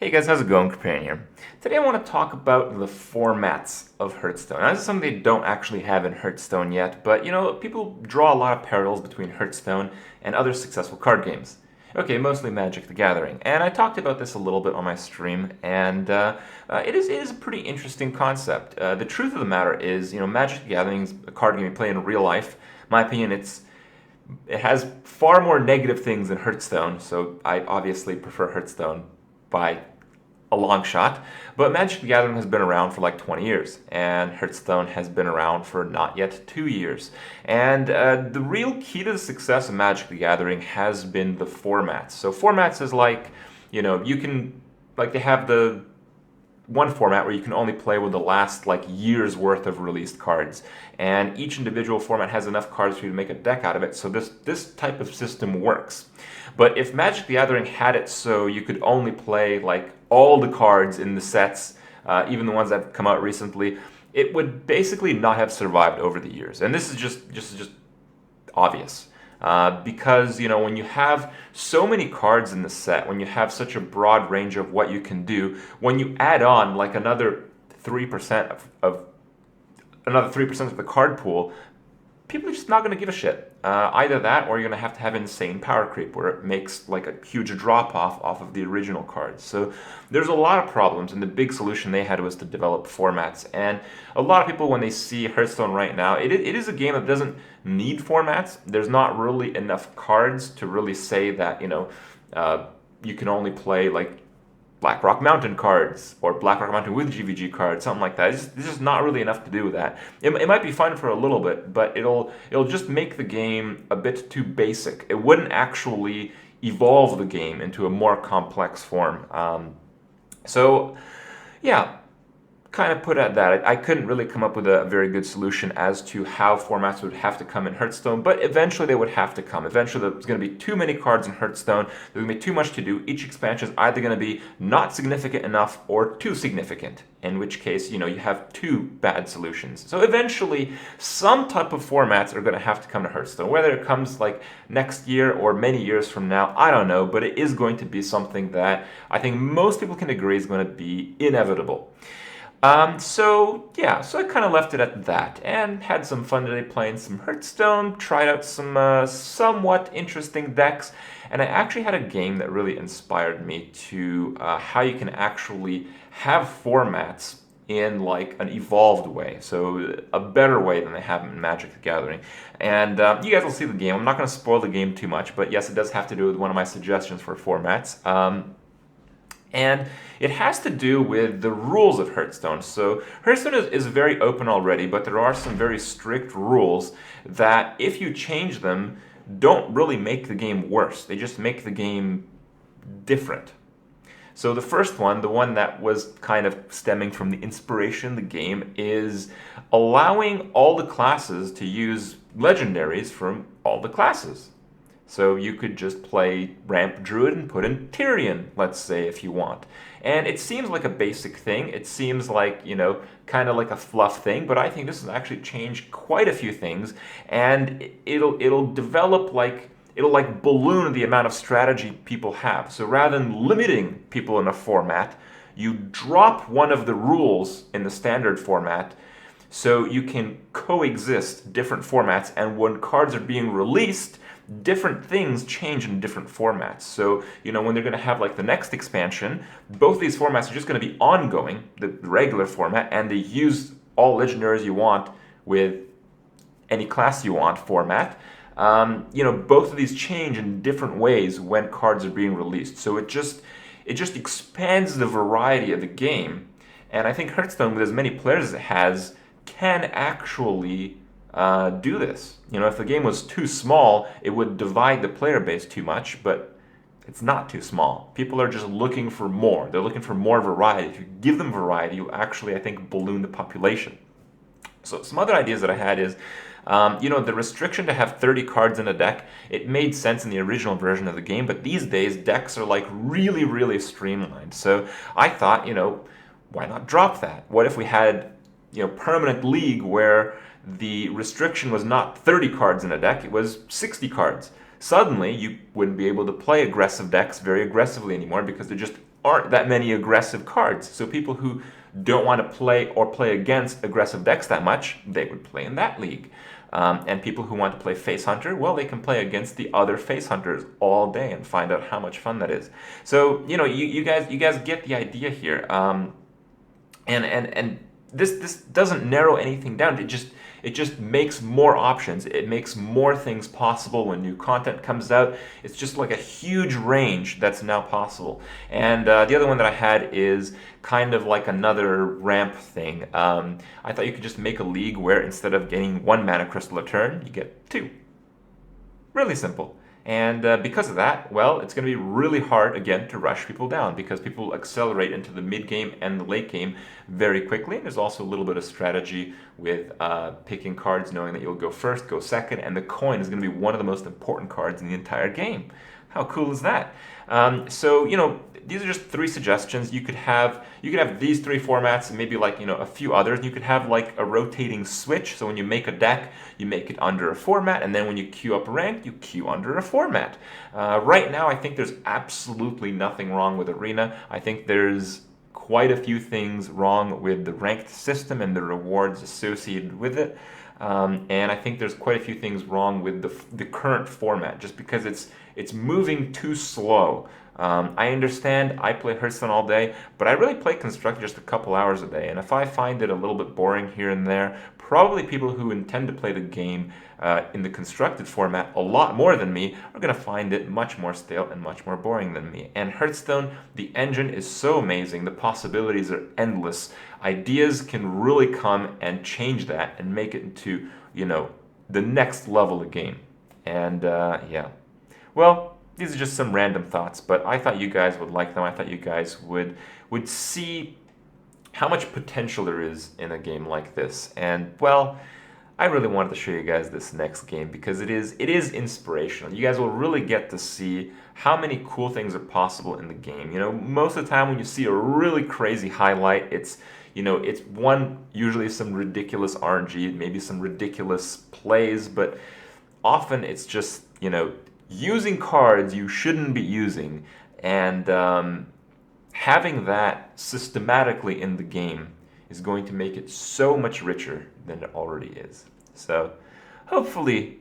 Hey guys, how's it going? Companion here. Today I want to talk about the formats of Hearthstone. Now, this is something they don't actually have in Hearthstone yet, but people draw a lot of parallels between Hearthstone and other successful card games. Okay, mostly Magic the Gathering. And I talked about this a little bit on my stream, and it is a pretty interesting concept. The truth of the matter is, Magic the Gathering is a card game you play in real life. In my opinion, it has far more negative things than Hearthstone, so I obviously prefer Hearthstone by a long shot. But Magic the Gathering has been around for like 20 years, and Hearthstone has been around for not yet 2 years. And the real key to the success of Magic the Gathering has been the formats. So formats is like, you can, like they have the one format where you can only play with the last like year's worth of released cards, and each individual format has enough cards for you to make a deck out of it. So this type of system works. But if Magic the Gathering had it so you could only play like all the cards in the sets, even the ones that have come out recently, it would basically not have survived over the years. And this is just obvious. Because when you have so many cards in the set, when you have such a broad range of what you can do, when you add on like another 3% of the card pool, people are just not going to give a shit. Either that, or you're going to have insane power creep, where it makes like a huge drop off of the original cards. So there's a lot of problems, and the big solution they had was to develop formats. And a lot of people, when they see Hearthstone right now, it is a game that doesn't need formats. There's not really enough cards to really say that you can only play like Black Rock Mountain cards or Black Rock Mountain with GVG cards, something like that. It's just not really enough to do with that. It might be fun for a little bit, but it'll just make the game a bit too basic. It wouldn't actually evolve the game into a more complex form. So, yeah, kind of put at that. I couldn't really come up with a very good solution as to how formats would have to come in Hearthstone, but eventually they would have to come. Eventually there's going to be too many cards in Hearthstone. There's going to be too much to do. Each expansion is either going to be not significant enough or too significant, in which case, you have two bad solutions. So eventually some type of formats are going to have to come to Hearthstone. Whether it comes like next year or many years from now, I don't know, but it is going to be something that I think most people can agree is going to be inevitable. So I kind of left it at that and had some fun today playing some Hearthstone, tried out some somewhat interesting decks, and I actually had a game that really inspired me to how you can actually have formats in like an evolved way, so a better way than they have in Magic the Gathering. And you guys will see the game. I'm not going to spoil the game too much, but yes, it does have to do with one of my suggestions for formats. And it has to do with the rules of Hearthstone. So Hearthstone is very open already, but there are some very strict rules that, if you change them, don't really make the game worse. They just make the game different. So the first one, the one that was kind of stemming from the inspiration of the game, is allowing all the classes to use legendaries from all the classes. So you could just play Ramp Druid and put in Tyrion, let's say, if you want. And it seems like a basic thing. It seems like, kind of like a fluff thing, but I think this has actually changed quite a few things, and it'll develop it'll balloon the amount of strategy people have. So rather than limiting people in a format, you drop one of the rules in the standard format so you can coexist different formats, and when cards are being released, different things change in different formats. So, when they're going to have like the next expansion, both these formats are just going to be ongoing, the regular format, and they use all legendaries you want with any class you want format. Both of these change in different ways when cards are being released. So it just expands the variety of the game. And I think Hearthstone, with as many players as it has, can actually do this. If the game was too small, it would divide the player base too much, but it's not too small. People are just looking for more. They're looking for more variety. If you give them variety, you actually, I think, balloon the population. So some other ideas that I had is, the restriction to have 30 cards in a deck, it made sense in the original version of the game, but these days decks are like really, really streamlined. So I thought, why not drop that? What if we had, permanent league where the restriction was not 30 cards in a deck, it was 60 cards. Suddenly, you wouldn't be able to play aggressive decks very aggressively anymore because they're just aren't that many aggressive cards. So people who don't want to play or play against aggressive decks that much, they would play in that league. And people who want to play Face Hunter, well, they can play against the other Face Hunters all day and find out how much fun that is. So, you know, you guys get the idea here. And this doesn't narrow anything down. It just makes more options. It makes more things possible when new content comes out. It's just like a huge range that's now possible. And the other one that I had is kind of like another ramp thing. I thought you could just make a league where instead of getting 1 mana crystal a turn, you get 2. Really simple. And because of that, well, it's going to be really hard, again, to rush people down because people accelerate into the mid-game and the late game very quickly. And there's also a little bit of strategy with picking cards, knowing that you'll go first, go second, and the coin is going to be one of the most important cards in the entire game. How cool is that? So, you know, these are just 3 suggestions. You could have these 3 formats and maybe like, you know, a few others. You could have like a rotating switch. So when you make a deck, you make it under a format, and then when you queue up ranked, you queue under a format. Right now, I think there's absolutely nothing wrong with Arena. I think there's quite a few things wrong with the ranked system and the rewards associated with it. And I think there's quite a few things wrong with the current format, just because it's moving too slow. I understand I play Hearthstone all day, but I really play Construct just a couple hours a day. And if I find it a little bit boring here and there, probably people who intend to play the game in the constructed format a lot more than me are going to find it much more stale and much more boring than me. And Hearthstone, the engine is so amazing. The possibilities are endless. Ideas can really come and change that and make it into, you know, the next level of game. And yeah. Well, these are just some random thoughts, but I thought you guys would like them. I thought you guys would see how much potential there is in a game like this. And, well, I really wanted to show you guys this next game because it is inspirational. You guys will really get to see how many cool things are possible in the game. You know, most of the time when you see a really crazy highlight, it's, you know, it's usually some ridiculous RNG, maybe some ridiculous plays, but often it's just, you know, using cards you shouldn't be using, and having that systematically in the game is going to make it so much richer than it already is. So hopefully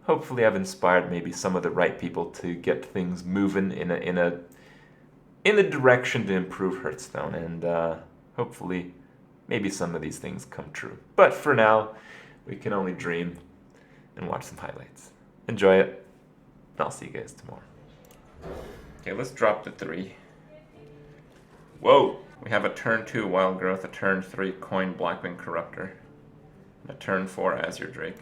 I've inspired maybe some of the right people to get things moving in the direction to improve Hearthstone, and hopefully maybe some of these things come true. But for now, we can only dream and watch some highlights. Enjoy it. I'll see you guys tomorrow. Okay, let's drop the 3. Whoa! We have a turn 2 Wild Growth, a turn 3 Coin Blackwing Corruptor, and a turn 4 Azure Drake.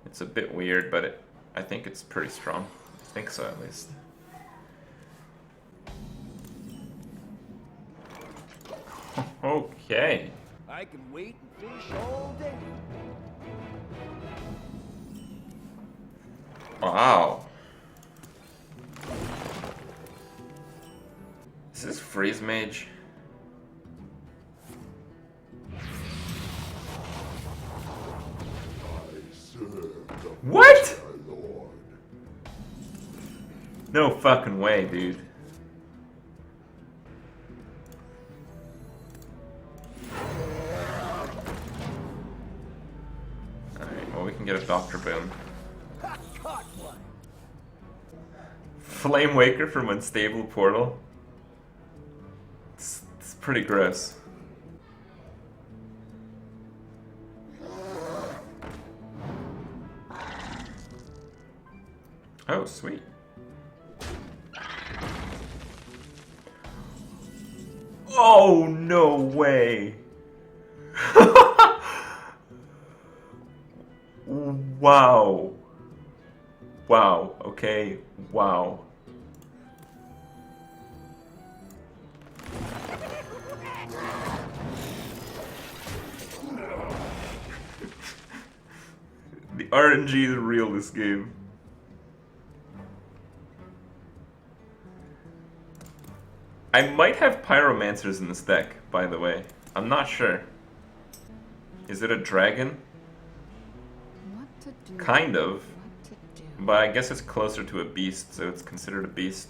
It's a bit weird, but I think it's pretty strong. I think so, at least. Okay. I can wait and fish all day. Wow. Is this Freeze Mage? What? No fucking way, dude. Alright, well, we can get a Dr. Boom. Flame Waker from Unstable Portal. It's pretty gross. Oh, sweet. Oh, no way. Wow. Wow, okay, wow. The RNG is real this game. I might have Pyromancers in this deck, by the way. I'm not sure. Is it a dragon? What to do? Kind of. What to do? But I guess it's closer to a beast, so it's considered a beast.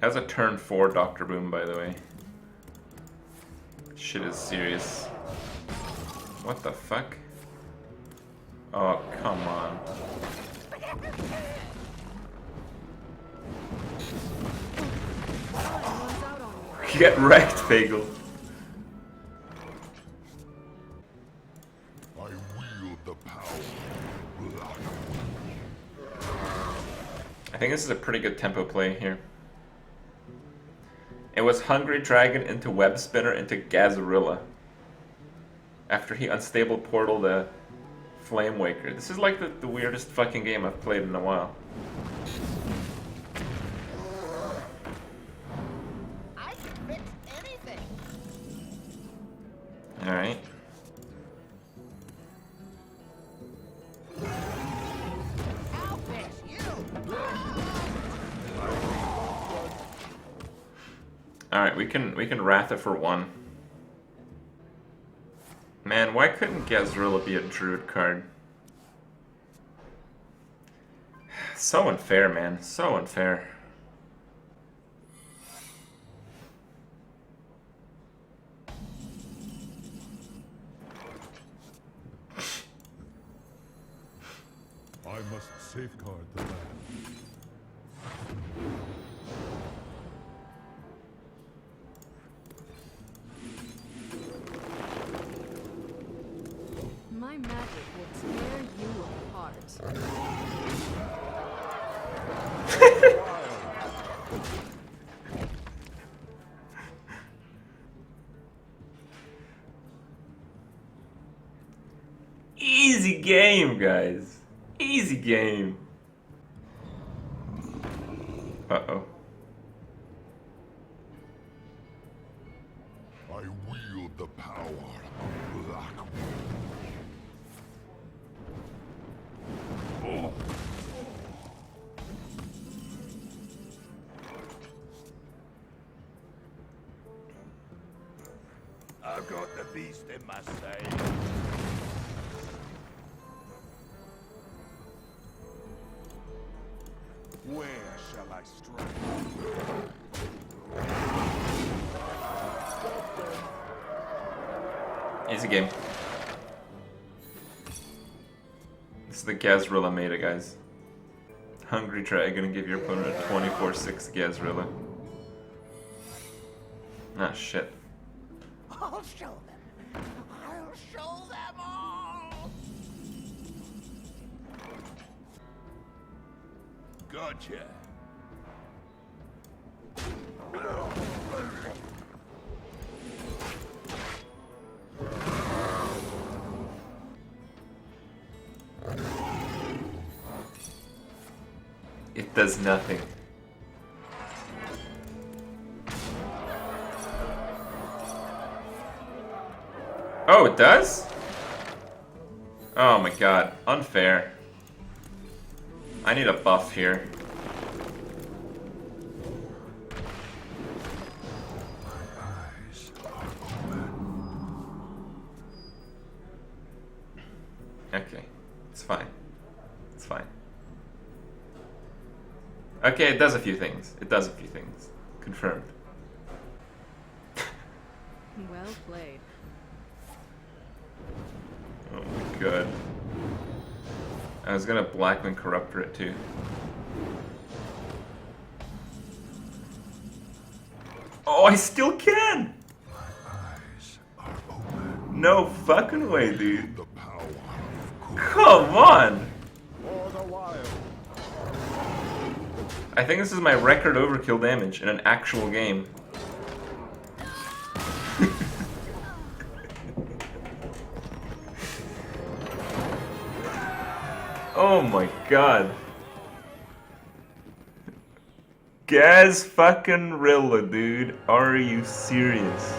That's a turn 4 Dr. Boom, by the way. Shit is serious. What the fuck? Oh, come on. Get wrecked, Fagel. I wield the power. I think this is a pretty good tempo play here. It was Hungry Dragon into Web Spinner into Gazarilla. After he unstable portal the Flame Waker. This is like the weirdest fucking game I've played in a while. I can fix anything. Alright. I'll fix you. Alright, we can Wrath it for 1. Man, why couldn't Gazrilla be a Druid card? So unfair, man. So unfair. I must safeguard the land. My magic will tear you apart. Easy game, guys. Easy game. Uh-oh. I wield the power of Blackwood. I've got the beast in my sight. Where shall I strike? Easy game. This is the Gazrilla meta, guys. Hungry Dragon and give your opponent a 24/6 Gazrilla. Ah, shit. I'll show them. I'll show them all. Gotcha. It does nothing. Oh, it does? Oh my god, unfair. I need a buff here. Okay, it's fine. It's fine. Okay, it does a few things. It does a few things. Confirmed. Well played. Oh my god. I was gonna Blackman Corruptor it too. Oh, I still can! No fucking way, dude. The power of Come on! For the wild. I think this is my record overkill damage in an actual game. Oh my god. Gaz fucking Rilla, dude. Are you serious?